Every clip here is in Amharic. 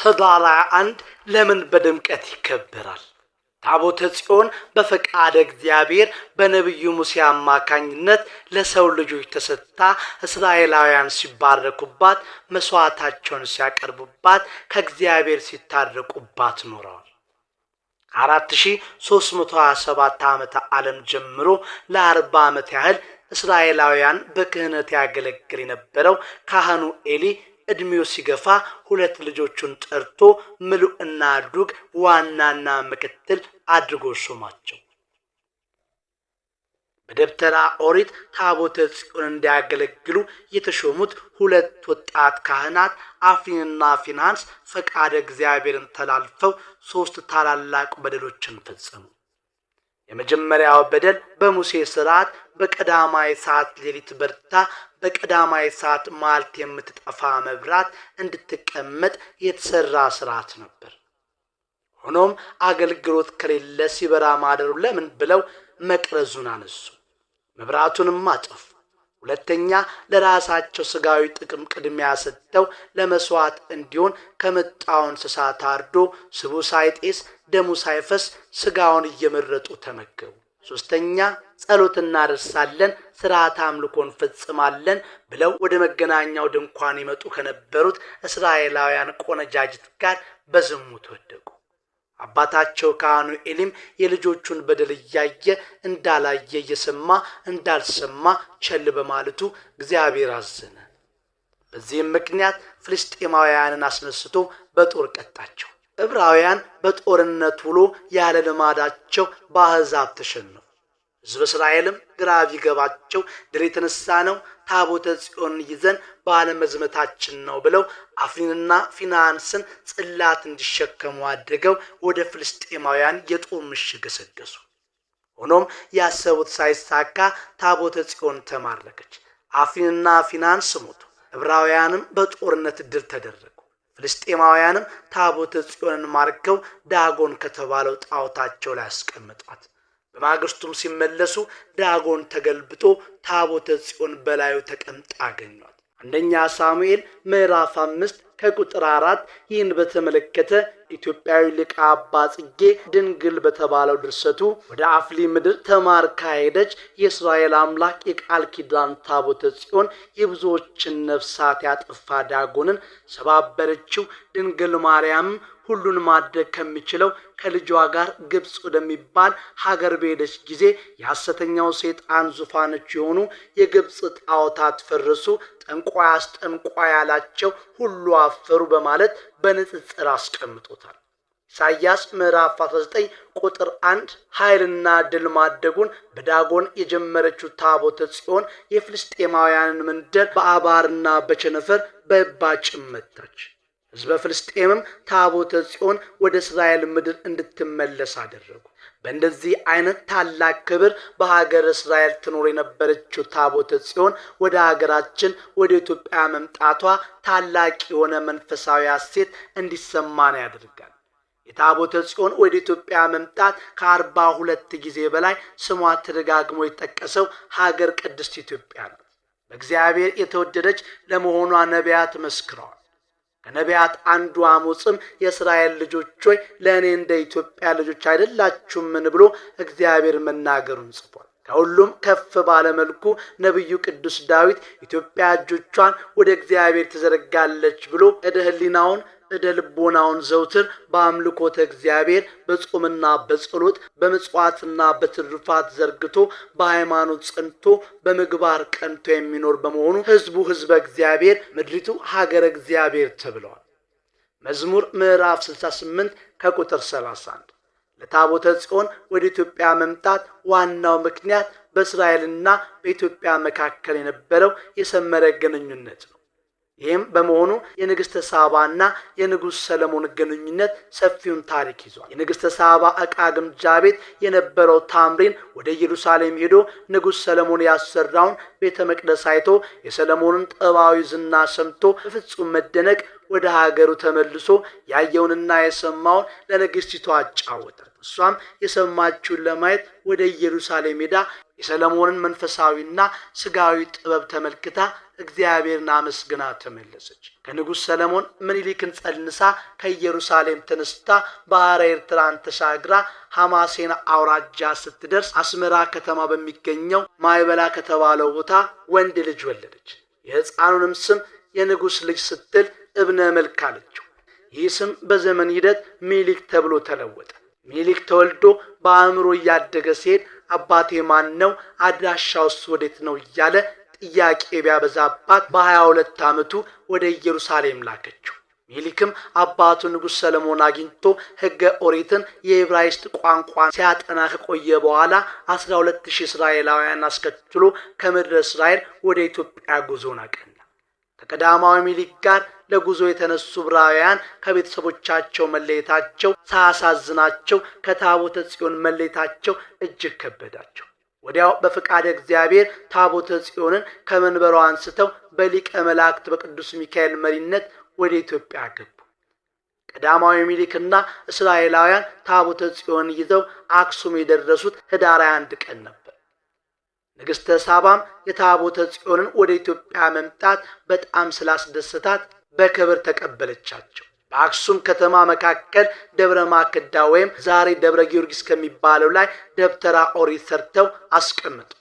ህዳር 21 ለምን በድምቀት ይከበራል? ታቦተ ጽዮን በፈቃደ እግዚአብሔር በነቢዩ ሙሴ አማካኝነት ለሰው ልጆች ተሰጥታ እስራኤላውያን ሲባረኩባት፣ መስዋዕታቸውን ሲያቀርቡባት፣ ከእግዚአብሔር ሲታረቁባት ኖረዋል። 4327 ዓመተ ዓለም ጀምሮ ለ40 ዓመት ያህል እስራኤላውያን በክህነት ያገለግል የነበረው ካህኑ ኤሊ እድሜው ሲገፋ ሁለት ልጆቹን ጠርቶ ምሉዕና ዱግ ዋናና ምክትል አድርጎ ሾማቸው። በደብተራ ኦሪት ታቦተ ጽዮን እንዲያገለግሉ የተሾሙት ሁለት ወጣት ካህናት አፍኒንና ፊንሐስ ፈቃደ እግዚአብሔርን ተላልፈው 3 ታላላቅ በደሎችን ፈጸሙ። የመጀመሪያው በደል በሙሴ ሥርዓት በቀዳማይ ሰዓት ሌሊት በርታ በቀዳማይ ሰዓት ማልት የምትጠፋ መብራት እንድትቀመጥ የተሰራ ሥርዓት ነበር። ሆኖም አገልግሎት ከሌለ ሲበራ ማደሩ ለምን ብለው መቅረዙን አነሱ፣ መብራቱንም አጠፉ። ሁለተኛ ለራሳቸው ስጋዊ ጥቅም ቅድሚያ ሰጥተው ለመስዋዕት እንዲሆን ከመጣው እንስሳ ታርዶ ስቡ ሳይጤስ ደሙ ሳይፈስ ስጋውን እየመረጡ ተመገቡ። ሶስተኛ ጸሎት እናደርሳለን፣ ሥርዓተ አምልኮን ፈጽማለን ብለው ወደ መገናኛው ድንኳን ይመጡ ከነበሩት እስራኤላውያን ቆነጃጅት ጋር በዝሙት ወደቁ። አባታቸው ካህኑ ኤሊም የልጆቹን በደል እያየ እንዳላየ እየሰማ እንዳልሰማ ቸል በማለቱ እግዚአብሔር አዘነ። በዚህም ምክንያት ፍልስጤማውያንን አስነስቶ በጦር ቀጣቸው። ዕብራውያን በጦርነት ውሎ ያለ ልማዳቸው በአሕዛብ ተሸነፉ። ሕዝበ እስራኤልም ግራ ቢገባቸው ድል የተነሳነው ታቦተ ጽዮንን ይዘን ባለመዝመታችን ነው ብለው አፍኒንና ፊንሐስን ጽላት እንዲሸከሙ አድርገው ወደ ፍልስጤማውያን የጦር ምሽግ ገሰገሱ። ሆኖም ያሰቡት ሳይሳካ ታቦተ ጽዮን ተማረከች። አፍኒንና ፊንሐስ ሞቱ። ዕብራውያንም በጦርነት ድል ተደረጉ። ፍልስጤማውያንም ታቦተ ጽዮንን ማርከው ዳጎን ከተባለው ጣዖታቸው ላይ አስቀመጧት። በማግስቱም ሲመለሱ ዳጎን ተገልብጦ ታቦተ ጽዮን በላዩ ተቀምጣ አገኟት። አንደኛ ሳሙኤል ምዕራፍ 5 ከቁጥር 4 ይህን በተመለከተ ኢትዮጵያዊ ሊቅ አባ ጽጌ ድንግል በተባለው ድርሰቱ ወደ አፍሊ ምድር ተማርካ ሄደች፣ የእስራኤል አምላክ የቃል ኪዳን ታቦተ ጽዮን የብዙዎችን ነፍሳት ያጠፋ ዳጎንን ሰባበረችው። ድንግል ማርያም ሁሉን ማድረግ ከሚችለው ከልጇ ጋር ግብጽ ወደሚባል ሀገር በሄደች ጊዜ የሐሰተኛው ሰይጣን ዙፋኖች የሆኑ የግብጽ ጣዖታት ፈረሱ፣ ጠንቋይ አስጠንቋይ ያላቸው ሁሉ አፈሩ በማለት በንጽጽር አስቀምጦታል። ኢሳይያስ ምዕራፍ 19 ቁጥር 1 ኃይልና ድል ማደጉን በዳጎን የጀመረችው ታቦተ ጽዮን የፍልስጤማውያንን መንደር በአባርና በቸነፈር በእባጭም መታች። ሕዝበ ፍልስጤምም ታቦተ ጽዮን ወደ እስራኤል ምድር እንድትመለስ አደረጉ። በእንደዚህ አይነት ታላቅ ክብር በሀገር እስራኤል ትኖር የነበረችው ታቦተ ጽዮን ወደ ሀገራችን ወደ ኢትዮጵያ መምጣቷ ታላቅ የሆነ መንፈሳዊ ሐሴት እንዲሰማን ያደርጋል። የታቦተ ጽዮን ወደ ኢትዮጵያ መምጣት ከ42 ጊዜ በላይ ስሟ ተደጋግሞ የተጠቀሰው ሀገር ቅድስት ኢትዮጵያ ነው። በእግዚአብሔር የተወደደች ለመሆኗ ነቢያት መስክረዋል። ከነቢያት አንዱ አሞጽም የእስራኤል ልጆች ሆይ ለእኔ እንደ ኢትዮጵያ ልጆች አይደላችሁምን ብሎ እግዚአብሔር መናገሩን ጽፏል። ከሁሉም ከፍ ባለ መልኩ ነቢዩ ቅዱስ ዳዊት ኢትዮጵያ እጆቿን ወደ እግዚአብሔር ትዘረጋለች ብሎ ዕደ ሕሊናውን ዕደ ልቦናውን ዘውትር በአምልኮተ እግዚአብሔር በጾምና በጸሎት በመጽዋዕትና በትሩፋት ዘርግቶ በሃይማኖት ጸንቶ በምግባር ቀንቶ የሚኖር በመሆኑ ሕዝቡ ሕዝበ እግዚአብሔር ምድሪቱ ሀገረ እግዚአብሔር ተብለዋል። መዝሙር ምዕራፍ 68 ከቁጥር 31 ለታቦተ ጽዮን ወደ ኢትዮጵያ መምጣት ዋናው ምክንያት በእስራኤልና በኢትዮጵያ መካከል የነበረው የሰመረ ግንኙነት ነው። ይህም በመሆኑ የንግሥተ ሳባና የንጉሥ ሰለሞን ግንኙነት ሰፊውን ታሪክ ይዟል። የንግሥተ ሳባ ዕቃ ግምጃ ቤት የነበረው ታምሪን ወደ ኢየሩሳሌም ሄዶ ንጉሥ ሰለሞን ያሰራውን ቤተ መቅደስ አይቶ የሰለሞንን ጥበባዊ ዝና ሰምቶ በፍጹም መደነቅ ወደ ሀገሩ ተመልሶ ያየውንና የሰማውን ለንግሥቲቱ አጫወታት። እሷም የሰማችውን ለማየት ወደ ኢየሩሳሌም ሄዳ የሰለሞንን መንፈሳዊና ስጋዊ ጥበብ ተመልክታ እግዚአብሔርን አመስግና ተመለሰች። ከንጉሥ ሰለሞን ምኒልክን ጸንሳ ከኢየሩሳሌም ተነስታ ባህረ ኤርትራን ተሻግራ ሐማሴን አውራጃ ስትደርስ አስመራ ከተማ በሚገኘው ማይበላ ከተባለው ቦታ ወንድ ልጅ ወለደች። የሕፃኑንም ስም የንጉሥ ልጅ ስትል እብነ መልክ አለችው። ይህ ስም በዘመን ሂደት ሚኒሊክ ተብሎ ተለወጠ። ሚኒሊክ ተወልዶ በአእምሮ እያደገ ሲሄድ አባቴ ማን ነው? አድራሻውስ ወዴት ነው? እያለ ጥያቄ ቢያበዛባት በ22 ዓመቱ ወደ ኢየሩሳሌም ላከችው። ሚኒሊክም አባቱ ንጉሥ ሰለሞን አግኝቶ ሕገ ኦሪትን የዕብራይስጥ ቋንቋን ሲያጠና ከቆየ በኋላ 12000 እስራኤላውያን አስከትሎ ከምድረ እስራኤል ወደ ኢትዮጵያ ጉዞን አቀና። ከቀዳማዊ ሚኒሊክ ጋር ለጉዞ የተነሱ ዕብራውያን ከቤተሰቦቻቸው መለየታቸው ሳያሳዝናቸው ከታቦተ ጽዮን መለየታቸው እጅግ ከበዳቸው። ወዲያው በፈቃደ እግዚአብሔር ታቦተ ጽዮንን ከመንበሯ አንስተው በሊቀ መላእክት በቅዱስ ሚካኤል መሪነት ወደ ኢትዮጵያ ገቡ። ቀዳማዊ ሚኒሊክና እስራኤላውያን ታቦተ ጽዮን ይዘው አክሱም የደረሱት ኅዳር 21 ቀን ነበር። ንግሥተ ሳባም የታቦተ ጽዮንን ወደ ኢትዮጵያ መምጣት በጣም ስላስደሰታት በክብር ተቀበለቻቸው። በአክሱም ከተማ መካከል ደብረ ማክዳ ወይም ዛሬ ደብረ ጊዮርጊስ ከሚባለው ላይ ደብተራ ኦሪት ሰርተው አስቀምጧል።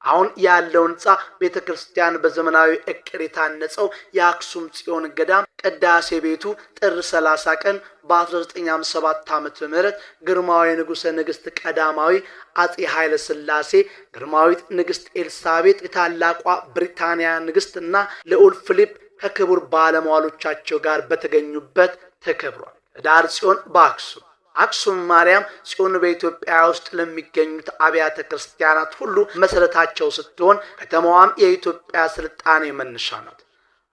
አሁን ያለው ሕንጻ ቤተክርስቲያን በዘመናዊ ዕቅድ የታነጸው የአክሱም ጽዮን ገዳም ቅዳሴ ቤቱ ጥር 30 ቀን በ1957 ዓመተ ምህረት ግርማዊ ንጉሠ ነገሥት ቀዳማዊ አጼ ኃይለ ሥላሴ፣ ግርማዊት ንግሥት ኤልሳቤጥ፣ የታላቋ ብሪታንያ ንግሥትና ልዑል ፊሊፕ ከክቡር ባለሟሎቻቸው ጋር በተገኙበት ተከብሯል። ኅዳር ጽዮን በአክሱም አክሱም ማርያም ጽዮን በኢትዮጵያ ውስጥ ለሚገኙት አብያተ ክርስቲያናት ሁሉ መሰረታቸው ስትሆን ከተማዋም የኢትዮጵያ ስልጣኔ መነሻ ናት።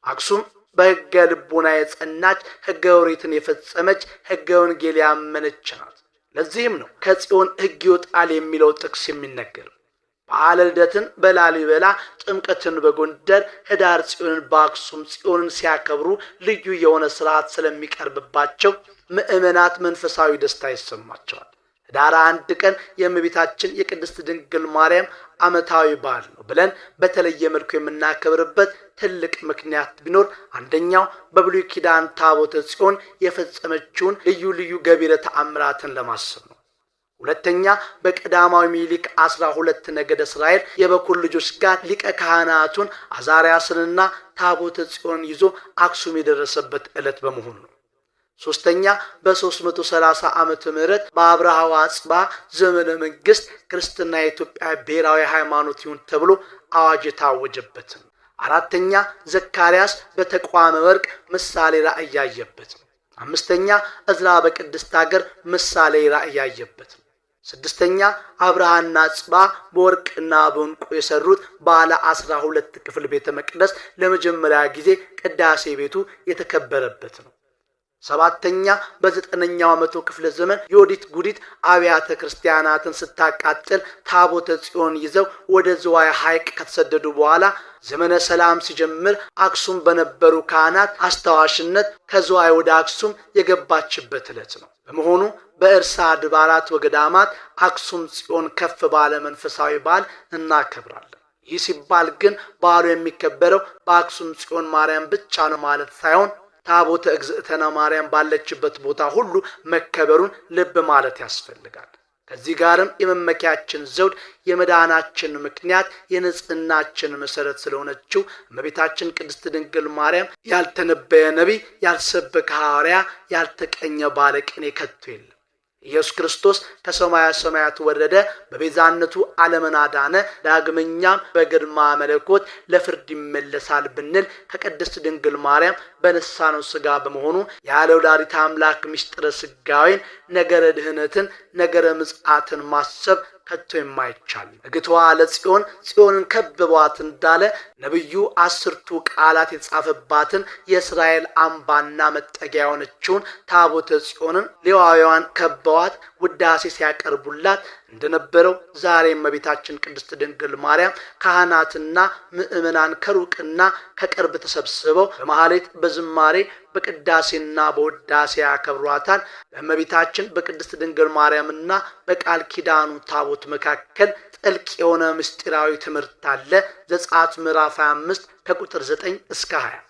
አክሱም በሕገ ልቡና የጸናች ሕገ ኦሪትን የፈጸመች ሕገ ወንጌል ያመነች ናት። ለዚህም ነው ከጽዮን ሕግ ይወጣል የሚለው ጥቅስ የሚነገረው። በዓለ ልደትን በላሊበላ፣ ጥምቀትን በጎንደር፣ ኅዳር ጽዮንን በአክሱም ጽዮንን ሲያከብሩ ልዩ የሆነ ስርዓት ስለሚቀርብባቸው ምእመናት መንፈሳዊ ደስታ ይሰማቸዋል። ኅዳር 1 ቀን የእመቤታችን የቅድስት ድንግል ማርያም ዓመታዊ በዓል ነው ብለን በተለየ መልኩ የምናከብርበት ትልቅ ምክንያት ቢኖር አንደኛው በብሉይ ኪዳን ታቦተ ጽዮን የፈጸመችውን ልዩ ልዩ ገቢረ ተአምራትን ለማሰብ ነው። ሁለተኛ በቀዳማዊ ሚኒሊክ 12 ነገደ እስራኤል የበኩር ልጆች ጋር ሊቀ ካህናቱን አዛርያስንና ታቦተ ጽዮን ይዞ አክሱም የደረሰበት ዕለት በመሆኑ ነው። ሶስተኛ በ330 ዓመተ ምህረት በአብርሃ ወአጽብሃ ዘመነ መንግስት ክርስትና የኢትዮጵያ ብሔራዊ ሃይማኖት ይሁን ተብሎ አዋጅ የታወጀበት ነው። አራተኛ ዘካርያስ በተቋመ ወርቅ ምሳሌ ራእይ ያየበት ነው። አምስተኛ ዕዝራ በቅድስት ሀገር ምሳሌ ራእይ ያየበት ነው። ስድስተኛ አብርሃና አጽብሃ በወርቅና በዕንቁ የሰሩት ባለ 12 ክፍል ቤተ መቅደስ ለመጀመሪያ ጊዜ ቅዳሴ ቤቱ የተከበረበት ነው። ሰባተኛ በ9ኛው መቶ ክፍለ ዘመን ዮዲት ጉዲት አብያተ ክርስቲያናትን ስታቃጥል ታቦተ ጽዮን ይዘው ወደ ዝዋይ ሐይቅ ከተሰደዱ በኋላ ዘመነ ሰላም ሲጀምር አክሱም በነበሩ ካህናት አስተዋሽነት ከዝዋይ ወደ አክሱም የገባችበት ዕለት ነው። በመሆኑ በእርሳ አድባራት ወገዳማት አክሱም ጽዮን ከፍ ባለ መንፈሳዊ በዓል እናከብራለን። ይህ ሲባል ግን በዓሉ የሚከበረው በአክሱም ጽዮን ማርያም ብቻ ነው ማለት ሳይሆን ታቦተ እግዝእትነ ማርያም ባለችበት ቦታ ሁሉ መከበሩን ልብ ማለት ያስፈልጋል። ከዚህ ጋርም የመመኪያችን ዘውድ የመዳናችን ምክንያት የንጽህናችን መሰረት ስለሆነችው እመቤታችን ቅድስት ድንግል ማርያም ያልተነበየ ነቢይ፣ ያልሰበከ ሐዋርያ፣ ያልተቀኘ ባለቅኔ ከቶ የለም። ኢየሱስ ክርስቶስ ከሰማየ ሰማያት ወረደ፣ በቤዛነቱ ዓለምን አዳነ፣ ዳግመኛም በግርማ መለኮት ለፍርድ ይመለሳል ብንል ከቅድስት ድንግል ማርያም በነሳነው ሥጋ በመሆኑ ያለ ወላዲተ አምላክ ምስጢረ ሥጋዌን፣ ነገረ ድህነትን፣ ነገረ ምጽአትን ማሰብ ከቶ የማይቻል። እግቷ ለጽዮን ጽዮንን ከበቧት እንዳለ ነቢዩ 10ቱ ቃላት የተጻፈባትን የእስራኤል አምባና መጠጊያ የሆነችውን ታቦተ ጽዮንን ሌዋውያን ከበዋት ውዳሴ ሲያቀርቡላት እንደነበረው ዛሬ እመቤታችን ቅድስት ድንግል ማርያም ካህናትና ምእመናን ከሩቅና ከቅርብ ተሰብስበው በመሐሌት በዝማሬ በቅዳሴና በውዳሴ ያከብሯታል። በእመቤታችን በቅድስት ድንግል ማርያምና በቃል ኪዳኑ ታቦት መካከል ጥልቅ የሆነ ምስጢራዊ ትምህርት አለ። ዘጸአት ምዕራፍ 25 ከቁጥር 9 እስከ 20።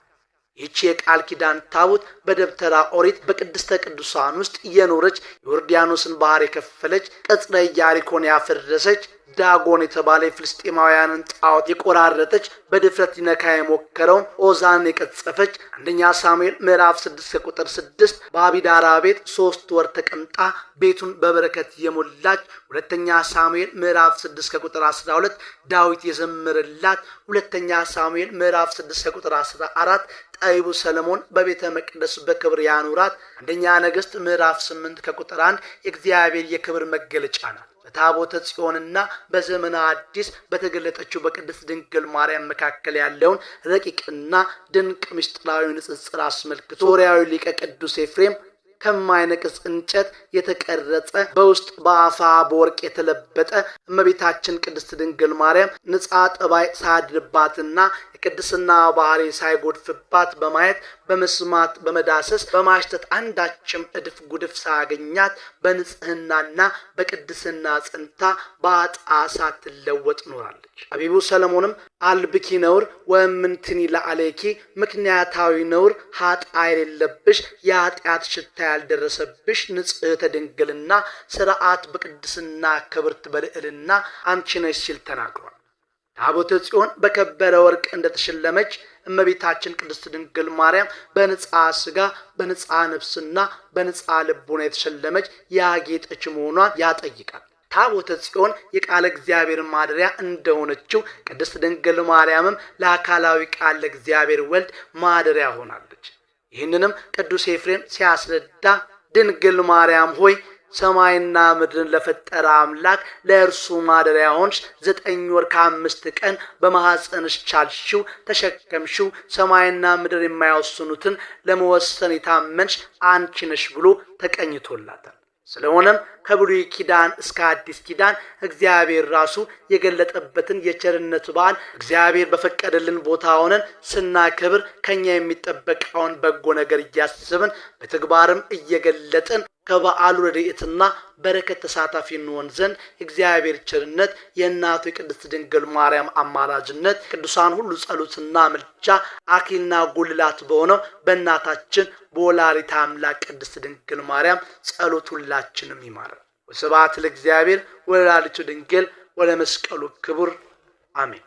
ይህች የቃል ኪዳን ታቦት በደብተራ ኦሪት በቅድስተ ቅዱሳን ውስጥ እየኖረች ዮርዳኖስን ባህር የከፈለች፣ ቅጽረ ኢያሪኮን ያፈረሰች፣ ዳጎን የተባለ የፍልስጤማውያንን ጣዖት የቆራረጠች፣ በድፍረት ሊነካ የሞከረውን ኦዛን የቀጸፈች፣ አንደኛ ሳሙኤል ምዕራፍ 6 ቁጥር 6 በአቢዳራ ቤት 3 ወር ተቀምጣ ቤቱን በበረከት የሞላች፣ ሁለተኛ ሳሙኤል ምዕራፍ 6 ቁጥር 12 ዳዊት የዘመረላት፣ ሁለተኛ ሳሙኤል ምዕራፍ 6 ቁጥር 14 ጠቢቡ ሰለሞን በቤተ መቅደስ በክብር ያኑራት፣ አንደኛ ነገሥት ምዕራፍ 8 ከቁጥር 1 የእግዚአብሔር የክብር መገለጫ ናት። በታቦተ ጽዮንና በዘመነ አዲስ በተገለጠችው በቅድስት ድንግል ማርያም መካከል ያለውን ረቂቅና ድንቅ ምስጢራዊ ንጽጽር አስመልክቶ ሶርያዊ ሊቀ ቅዱስ ኤፍሬም ከማይነቅስ እንጨት የተቀረጸ በውስጥ በአፋ በወርቅ የተለበጠ እመቤታችን ቅድስት ድንግል ማርያም ንጻ ጠባይ ሳያድርባትና የቅድስና ባህሪ ሳይጎድፍባት በማየት በመስማት በመዳሰስ በማሽተት አንዳችም እድፍ ጉድፍ ሳያገኛት በንጽህናና በቅድስና ጽንታ በአጣ ሳትለወጥ ኖራለች። ጠቢቡ ሰለሞንም አልብኪ ነውር ወምንትኒ ለአሌኪ፣ ምክንያታዊ ነውር ኃጢአት የሌለብሽ የኃጢአት ሽታ ያልደረሰብሽ ንጽሕተ ድንግልና ስርዓት በቅድስና ክብርት በልዕልና አንቺ ነሽ ሲል ተናግሯል። ታቦተ ጽዮን በከበረ ወርቅ እንደተሸለመች እመቤታችን ቅድስት ድንግል ማርያም በንጻ ስጋ በንጻ ነፍስና በንጻ ልቡና የተሸለመች ያጌጠች መሆኗን ያጠይቃል። ታቦተ ጽዮን የቃለ እግዚአብሔር ማደሪያ እንደሆነችው ቅድስት ድንግል ማርያምም ለአካላዊ ቃል ለእግዚአብሔር ወልድ ማደሪያ ሆናለች። ይህንንም ቅዱስ ኤፍሬም ሲያስረዳ ድንግል ማርያም ሆይ ሰማይና ምድርን ለፈጠረ አምላክ ለእርሱ ማደሪያ ሆንሽ፣ 9 ወር ከ5 ቀን በማኅፀንሽ ቻልሽው፣ ተሸከምሽው፣ ሰማይና ምድር የማይወስኑትን ለመወሰን የታመንሽ አንቺ ነሽ ብሎ ተቀኝቶላታል። ስለሆነም ከብሉይ ኪዳን እስከ አዲስ ኪዳን እግዚአብሔር ራሱ የገለጠበትን የቸርነት በዓል እግዚአብሔር በፈቀደልን ቦታ ሆነን ስናከብር ከኛ የሚጠበቀውን በጎ ነገር እያስብን በተግባርም እየገለጥን ከበዓሉ ረድኤትና በረከት ተሳታፊ እንሆን ዘንድ እግዚአብሔር ቸርነት፣ የእናቱ የቅድስት ድንግል ማርያም አማላጅነት፣ ቅዱሳን ሁሉ ጸሎትና ምልጃ አክሊልና ጉልላት በሆነው በእናታችን በወላዲተ አምላክ ቅድስት ድንግል ማርያም ጸሎት ሁላችንም ይማረን። ወስብሐት ለእግዚአብሔር ወለወላዲቱ ድንግል ወለመስቀሉ ክቡር አሜን።